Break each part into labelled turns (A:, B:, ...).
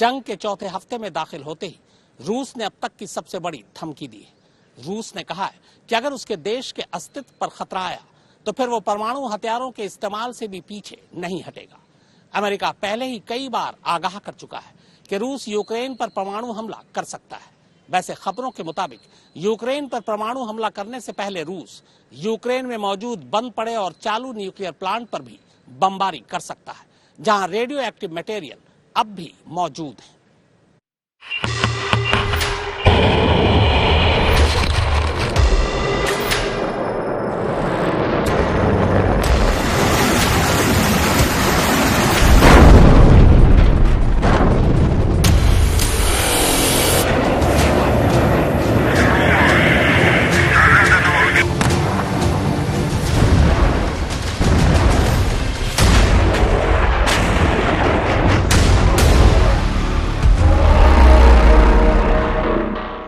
A: जंग के चौथे हफ्ते में दाखिल होते ही रूस ने अब तक की सबसे बड़ी धमकी दी है। रूस ने कहा है कि अगर उसके देश के अस्तित्व पर खतरा आया तो फिर वो परमाणु हथियारों के इस्तेमाल से भी पीछे नहीं हटेगा। अमेरिका पहले ही कई बार आगाह कर चुका है कि रूस यूक्रेन पर परमाणु हमला कर सकता है। वैसे खबरों के मुताबिक यूक्रेन पर परमाणु हमला करने से पहले रूस यूक्रेन में मौजूद बंद पड़े और चालू न्यूक्लियर प्लांट पर भी बमबारी कर सकता है, जहां रेडियो एक्टिव मटेरियल अब भी मौजूद है।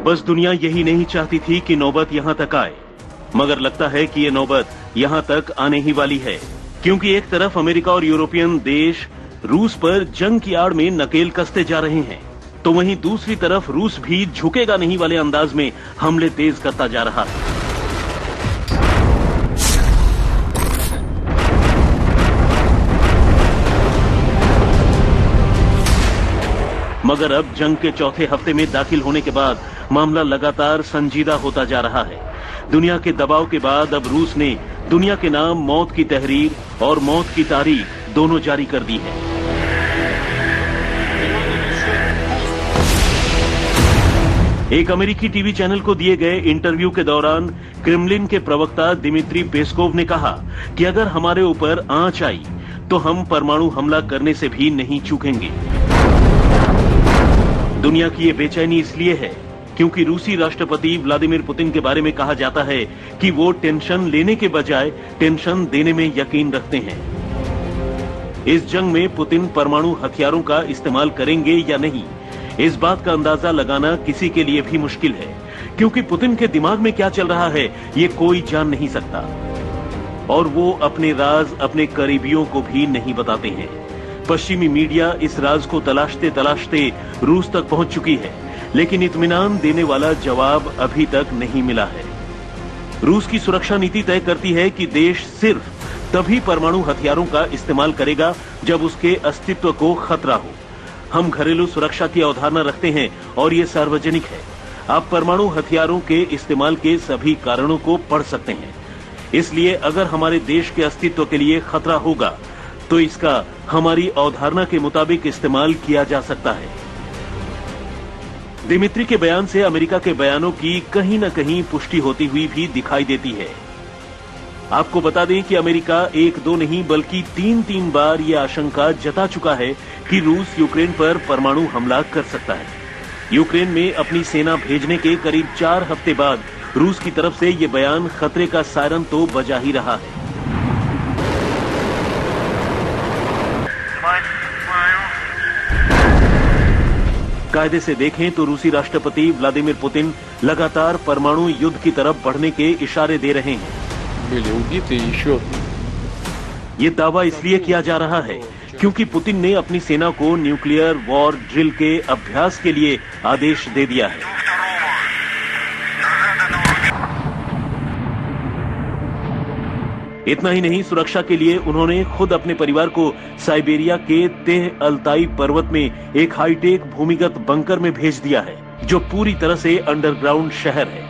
B: बस दुनिया यही नहीं चाहती थी कि नौबत यहां तक आए, मगर लगता है कि ये नौबत यहां तक आने ही वाली है, क्योंकि एक तरफ अमेरिका और यूरोपियन देश रूस पर जंग की आड़ में नकेल कसते जा रहे हैं, तो वहीं दूसरी तरफ रूस भी झुकेगा नहीं वाले अंदाज में हमले तेज करता जा रहा है। मगर अब जंग के चौथे हफ्ते में दाखिल होने के बाद मामला लगातार संजीदा होता जा रहा है। दुनिया के दबाव के बाद अब रूस ने दुनिया के नाम मौत की तहरीर और मौत की तारीख दोनों जारी कर दी है। एक अमेरिकी टीवी चैनल को दिए गए इंटरव्यू के दौरान क्रेमलिन के प्रवक्ता दिमित्री पेस्कोव ने कहा कि अगर हमारे ऊपर आंच आई तो हम परमाणु हमला करने से भी नहीं चूकेंगे। दुनिया की ये बेचैनी इसलिए है क्योंकि रूसी राष्ट्रपति व्लादिमीर पुतिन के बारे में कहा जाता है कि वो टेंशन लेने के बजाय टेंशन देने में यकीन रखते हैं। इस जंग में पुतिन परमाणु हथियारों का इस्तेमाल करेंगे या नहीं, इस बात का अंदाजा लगाना किसी के लिए भी मुश्किल है, क्योंकि पुतिन के दिमाग में क्या चल रहा है ये कोई जान नहीं सकता, और वो अपने राज अपने करीबियों को भी नहीं बताते हैं। पश्चिमी मीडिया इस राज को तलाशते तलाशते रूस तक पहुंच चुकी है, लेकिन इत्मीनान देने वाला जवाब अभी तक नहीं मिला है। रूस की सुरक्षा नीति तय करती है कि देश सिर्फ तभी परमाणु हथियारों का इस्तेमाल करेगा जब उसके अस्तित्व को खतरा हो। हम घरेलू सुरक्षा की अवधारणा रखते हैं और ये सार्वजनिक है। आप परमाणु हथियारों के इस्तेमाल के सभी कारणों को पढ़ सकते हैं। इसलिए अगर हमारे देश के अस्तित्व के लिए खतरा होगा तो इसका हमारी अवधारणा के मुताबिक इस्तेमाल किया जा सकता है। दिमित्री के बयान से अमेरिका के बयानों की कहीं न कहीं पुष्टि होती हुई भी दिखाई देती है। आपको बता दें कि अमेरिका एक दो नहीं बल्कि तीन बार यह आशंका जता चुका है कि रूस यूक्रेन पर परमाणु हमला कर सकता है। यूक्रेन में अपनी सेना भेजने के करीब 4 हफ्ते बाद रूस की तरफ से यह बयान खतरे का सायरन तो बजा ही रहा है। कायदे से देखें तो रूसी राष्ट्रपति व्लादिमीर पुतिन लगातार परमाणु युद्ध की तरफ बढ़ने के इशारे दे रहे हैं। ये दावा इसलिए किया जा रहा है क्योंकि पुतिन ने अपनी सेना को न्यूक्लियर वॉर ड्रिल के अभ्यास के लिए आदेश दे दिया है। इतना ही नहीं, सुरक्षा के लिए उन्होंने खुद अपने परिवार को साइबेरिया के तेह अल्ताई पर्वत में एक हाईटेक भूमिगत बंकर में भेज दिया है, जो पूरी तरह से अंडरग्राउंड शहर है।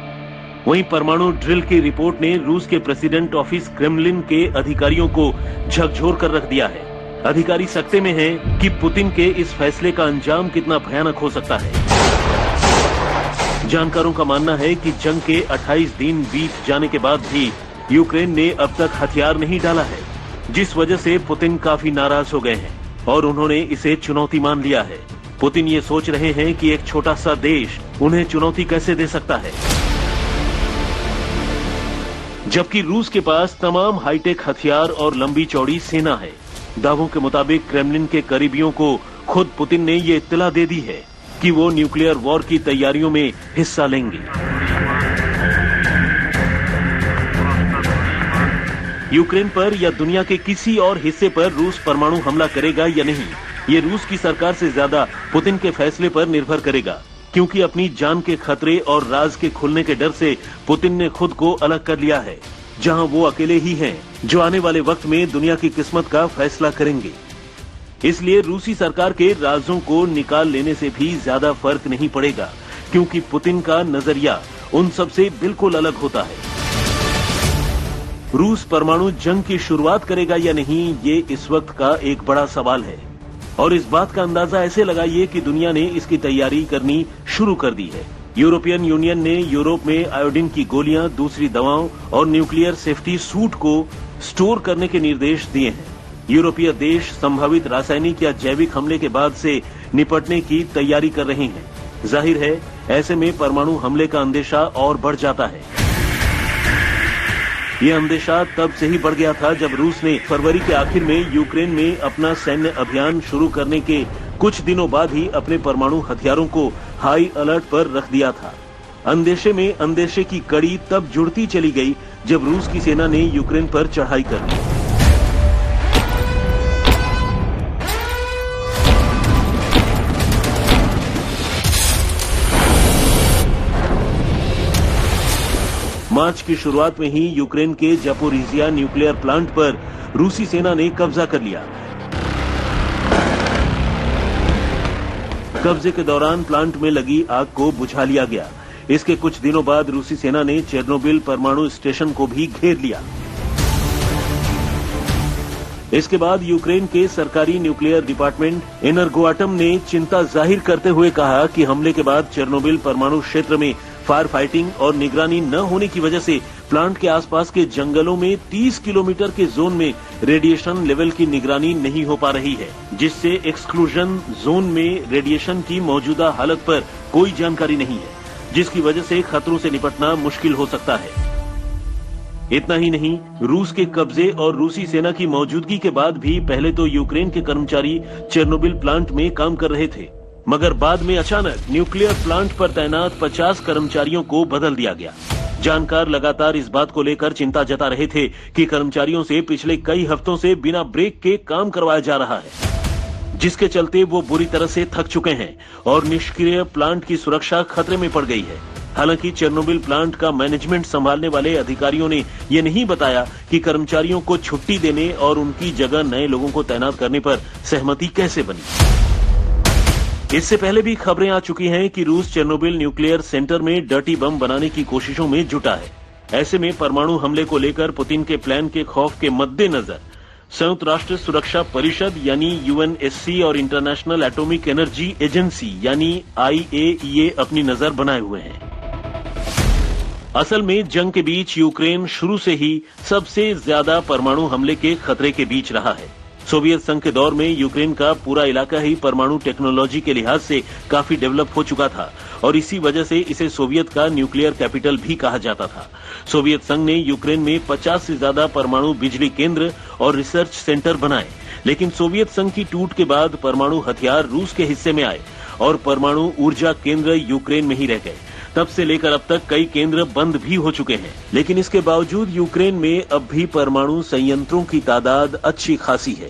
B: वहीं परमाणु ड्रिल की रिपोर्ट ने रूस के प्रेसिडेंट ऑफिस क्रेमलिन के अधिकारियों को झकझोर कर रख दिया है। अधिकारी सकते में हैं कि पुतिन के इस फैसले का अंजाम कितना भयानक हो सकता है। जानकारों का मानना है कि जंग के 28 दिन बीत जाने के बाद भी यूक्रेन ने अब तक हथियार नहीं डाला है, जिस वजह से पुतिन काफी नाराज हो गए हैं और उन्होंने इसे चुनौती मान लिया है। पुतिन ये सोच रहे हैं कि एक छोटा सा देश उन्हें चुनौती कैसे दे सकता है, जबकि रूस के पास तमाम हाईटेक हथियार और लंबी चौड़ी सेना है। दावों के मुताबिक क्रेमलिन के करीबियों को खुद पुतिन ने ये इत्तला दे दी है कि वो न्यूक्लियर वॉर की तैयारियों में हिस्सा लेंगे। यूक्रेन पर या दुनिया के किसी और हिस्से पर रूस परमाणु हमला करेगा या नहीं, ये रूस की सरकार से ज्यादा पुतिन के फैसले पर निर्भर करेगा, क्योंकि अपनी जान के खतरे और राज के खुलने के डर से पुतिन ने खुद को अलग कर लिया है, जहां वो अकेले ही हैं जो आने वाले वक्त में दुनिया की किस्मत का फैसला करेंगे। इसलिए रूसी सरकार के राजों को निकाल लेने से भी ज्यादा फर्क नहीं पड़ेगा, क्योंकि पुतिन का नजरिया उन सबसे बिल्कुल अलग होता है। रूस परमाणु जंग की शुरुआत करेगा या नहीं, ये इस वक्त का एक बड़ा सवाल है, और इस बात का अंदाजा ऐसे लगाइए कि दुनिया ने इसकी तैयारी करनी शुरू कर दी है। यूरोपियन यूनियन ने यूरोप में आयोडीन की गोलियां, दूसरी दवाओं और न्यूक्लियर सेफ्टी सूट को स्टोर करने के निर्देश दिए हैं। यूरोपीय देश संभावित रासायनिक या जैविक हमले के बाद से निपटने की तैयारी कर रहे हैं। जाहिर है, ऐसे में परमाणु हमले का अंदेशा और बढ़ जाता है। यह अंदेशा तब से ही बढ़ गया था जब रूस ने फरवरी के आखिर में यूक्रेन में अपना सैन्य अभियान शुरू करने के कुछ दिनों बाद ही अपने परमाणु हथियारों को हाई अलर्ट पर रख दिया था। अंदेशे में अंदेशे की कड़ी तब जुड़ती चली गई जब रूस की सेना ने यूक्रेन पर चढ़ाई कर ली। मार्च की शुरुआत में ही यूक्रेन के ज़पोरिज़िया न्यूक्लियर प्लांट पर रूसी सेना ने कब्जा कर लिया। कब्जे के दौरान प्लांट में लगी आग को बुझा लिया गया। इसके कुछ दिनों बाद रूसी सेना ने चेर्नोबिल परमाणु स्टेशन को भी घेर लिया। इसके बाद यूक्रेन के सरकारी न्यूक्लियर डिपार्टमेंट एनर्गोएटम ने चिंता जाहिर करते हुए कहा कि हमले के बाद चेर्नोबिल परमाणु क्षेत्र में फायर फाइटिंग और निगरानी न होने की वजह से प्लांट के आसपास के जंगलों में 30 किलोमीटर के जोन में रेडिएशन लेवल की निगरानी नहीं हो पा रही है, जिससे एक्सक्लूजन जोन में रेडिएशन की मौजूदा हालत पर कोई जानकारी नहीं है, जिसकी वजह से खतरों से निपटना मुश्किल हो सकता है। इतना ही नहीं, रूस के कब्जे और रूसी सेना की मौजूदगी के बाद भी पहले तो यूक्रेन के कर्मचारी चेर्नोबिल प्लांट में काम कर रहे थे, मगर बाद में अचानक न्यूक्लियर प्लांट पर तैनात 50 कर्मचारियों को बदल दिया गया। जानकार लगातार इस बात को लेकर चिंता जता रहे थे कि कर्मचारियों से पिछले कई हफ्तों से बिना ब्रेक के काम करवाया जा रहा है, जिसके चलते वो बुरी तरह से थक चुके हैं और निष्क्रिय प्लांट की सुरक्षा खतरे में पड़ गई है। हालांकि चेर्नोबिल प्लांट का मैनेजमेंट संभालने वाले अधिकारियों ने ये नहीं बताया कि कर्मचारियों को छुट्टी देने और उनकी जगह नए लोगों को तैनात करने पर सहमति कैसे बनी। इससे पहले भी खबरें आ चुकी हैं कि रूस चेर्नोबिल न्यूक्लियर सेंटर में डर्टी बम बनाने की कोशिशों में जुटा है। ऐसे में परमाणु हमले को लेकर पुतिन के प्लान के खौफ के मद्देनजर संयुक्त राष्ट्र सुरक्षा परिषद यानी यूएनएससी और इंटरनेशनल एटॉमिक एनर्जी एजेंसी यानी IAEA अपनी नजर बनाए हुए हैं। असल में जंग के बीच यूक्रेन शुरू से ही सबसे ज्यादा परमाणु हमले के खतरे के बीच रहा है। सोवियत संघ के दौर में यूक्रेन का पूरा इलाका ही परमाणु टेक्नोलॉजी के लिहाज से काफी डेवलप हो चुका था और इसी वजह से इसे सोवियत का न्यूक्लियर कैपिटल भी कहा जाता था। सोवियत संघ ने यूक्रेन में 50 से ज्यादा परमाणु बिजली केंद्र और रिसर्च सेंटर बनाए, लेकिन सोवियत संघ की टूट के बाद परमाणु हथियार रूस के हिस्से में आए और परमाणु ऊर्जा केंद्र यूक्रेन में ही रह गए। तब से लेकर अब तक कई केंद्र बंद भी हो चुके हैं, लेकिन इसके बावजूद यूक्रेन में अब भी परमाणु संयंत्रों की तादाद अच्छी खासी है।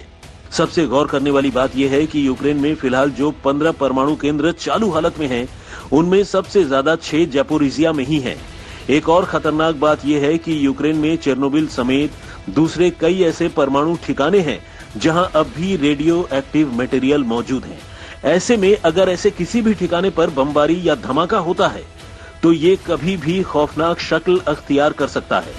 B: सबसे गौर करने वाली बात यह है कि यूक्रेन में फिलहाल जो 15 परमाणु केंद्र चालू हालत में हैं, उनमें सबसे ज्यादा 6 ज़पोरिज़िया में ही हैं। एक और खतरनाक बात यह है कि यूक्रेन में चेर्नोबिल समेत दूसरे कई ऐसे परमाणु ठिकाने हैं जहां अब भी रेडियो एक्टिव मटेरियल मौजूद है। ऐसे में अगर ऐसे किसी भी ठिकाने पर बमबारी या धमाका होता है तो ये कभी भी खौफनाक शक्ल अख्तियार कर सकता है।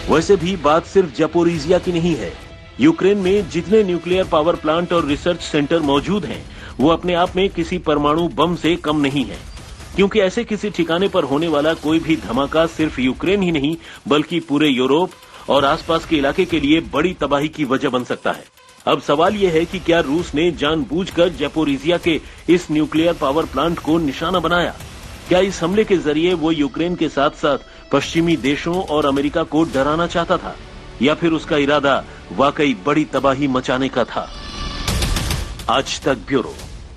B: वैसे भी बात सिर्फ ज़पोरिज़िया की नहीं है। यूक्रेन में जितने न्यूक्लियर पावर प्लांट और रिसर्च सेंटर मौजूद हैं, वो अपने आप में किसी परमाणु बम से कम नहीं है, क्योंकि ऐसे किसी ठिकाने पर होने वाला कोई भी धमाका सिर्फ यूक्रेन ही नहीं बल्कि पूरे यूरोप और आसपास के इलाके के लिए बड़ी तबाही की वजह बन सकता है। अब सवाल यह है कि क्या रूस ने जानबूझकर ज़पोरिज़िया के इस न्यूक्लियर पावर प्लांट को निशाना बनाया? क्या इस हमले के जरिए वो यूक्रेन के साथ साथ पश्चिमी देशों और अमेरिका को डराना चाहता था, या फिर उसका इरादा वाकई बड़ी तबाही मचाने का था? आज तक ब्यूरो।